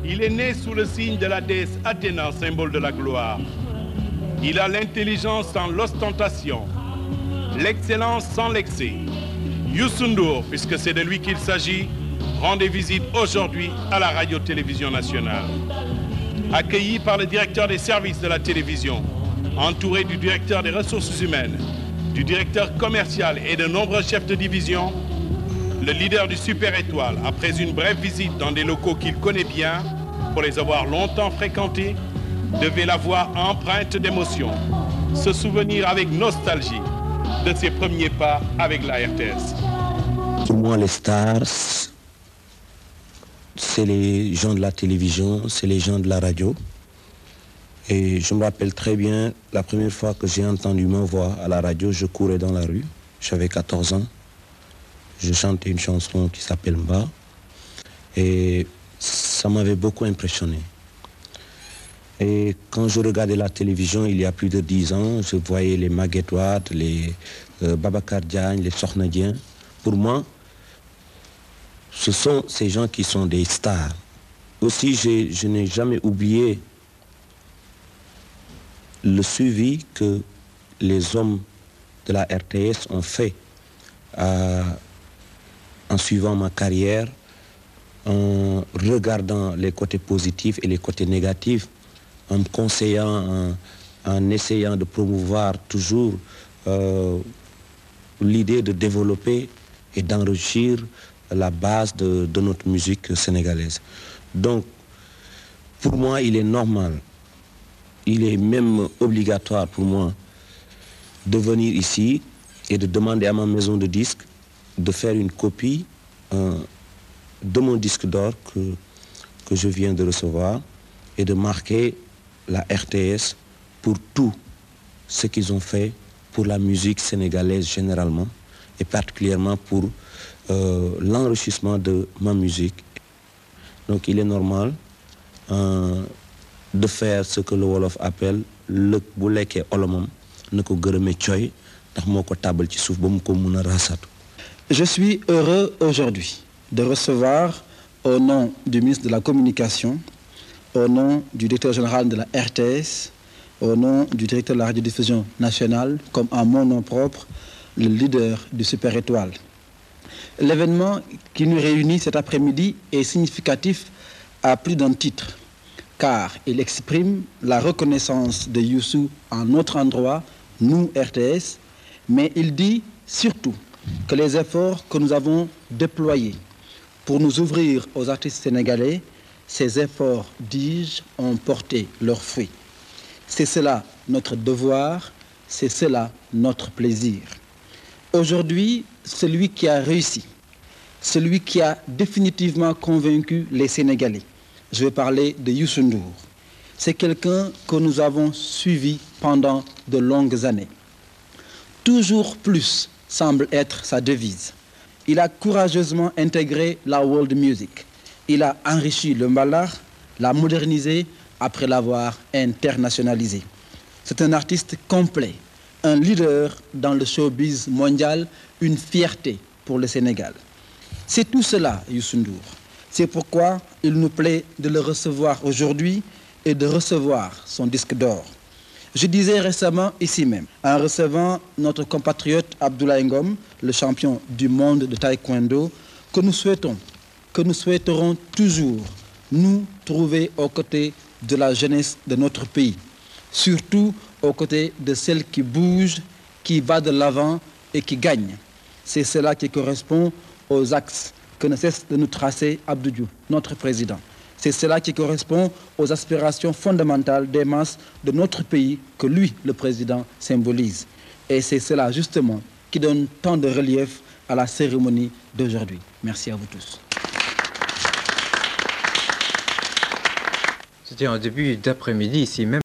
Il est né sous le signe de la déesse Athéna, symbole de la gloire. Il a l'intelligence sans l'ostentation, l'excellence sans l'excès. Youssou N'Dour, puisque c'est de lui qu'il s'agit, rendez visite aujourd'hui à la radio-télévision nationale. Accueilli par le directeur des services de la télévision, entouré du directeur des ressources humaines, du directeur commercial et de nombreux chefs de division, le leader du Super Étoile, après une brève visite dans des locaux qu'il connaît bien, pour les avoir longtemps fréquentés, devait la voir empreinte d'émotion, se souvenir avec nostalgie de ses premiers pas avec la RTS. Pour moi, les stars, c'est les gens de la télévision, c'est les gens de la radio. Et je me rappelle très bien, la première fois que j'ai entendu ma voix à la radio, je courais dans la rue, j'avais 14 ans. Je chantais une chanson qui s'appelle Mba. Et ça m'avait beaucoup impressionné. Et quand je regardais la télévision, il y a plus de 10 ans, je voyais les Maguette Wade, les Babacar Diagne, les Sokhna Dieng. Pour moi, ce sont ces gens qui sont des stars. Aussi, je n'ai jamais oublié le suivi que les hommes de la RTS ont fait en suivant ma carrière, en regardant les côtés positifs et les côtés négatifs, en me conseillant, en essayant de promouvoir toujours l'idée de développer et d'enrichir la base de notre musique sénégalaise. Donc, pour moi, il est normal, il est même obligatoire pour moi de venir ici et de demander à ma maison de disques de faire une copie de mon disque d'or que je viens de recevoir et de marquer la RTS pour tout ce qu'ils ont fait pour la musique sénégalaise généralement et particulièrement pour l'enrichissement de ma musique. Donc il est normal de faire ce que le Wolof appelle le bu lekkee olomam na ko gërëmee coy ndax moo ko tàbbal ci suuf ba mu ko mun a raasatu. Je suis heureux aujourd'hui de recevoir au nom du ministre de la Communication, au nom du directeur général de la RTS, au nom du directeur de la radiodiffusion nationale, comme à mon nom propre, le leader du Super Étoile. L'événement qui nous réunit cet après-midi est significatif à plus d'un titre, car il exprime la reconnaissance de Youssou en notre endroit, nous RTS, mais il dit surtout que les efforts que nous avons déployés pour nous ouvrir aux artistes sénégalais, ces efforts, dis-je, ont porté leurs fruits. C'est cela notre devoir, c'est cela notre plaisir. Aujourd'hui, celui qui a réussi, celui qui a définitivement convaincu les Sénégalais, je vais parler de Youssou N'Dour. C'est quelqu'un que nous avons suivi pendant de longues années. Toujours plus semble être sa devise. Il a courageusement intégré la world music. Il a enrichi le mbalax, l'a modernisé après l'avoir internationalisé. C'est un artiste complet, un leader dans le showbiz mondial, une fierté pour le Sénégal. C'est tout cela, Youssou N'Dour. C'est pourquoi il nous plaît de le recevoir aujourd'hui et de recevoir son disque d'or. Je disais récemment ici même, en recevant notre compatriote Abdoulaye Ngom, le champion du monde de taekwondo, que nous souhaiterons toujours nous trouver aux côtés de la jeunesse de notre pays, surtout aux côtés de celle qui bouge, qui va de l'avant et qui gagne. C'est cela qui correspond aux axes que ne cesse de nous tracer Abdou Diouf, notre président. C'est cela qui correspond aux aspirations fondamentales des masses de notre pays que lui, le président, symbolise. Et c'est cela justement qui donne tant de relief à la cérémonie d'aujourd'hui. Merci à vous tous. C'était en début d'après-midi ici même.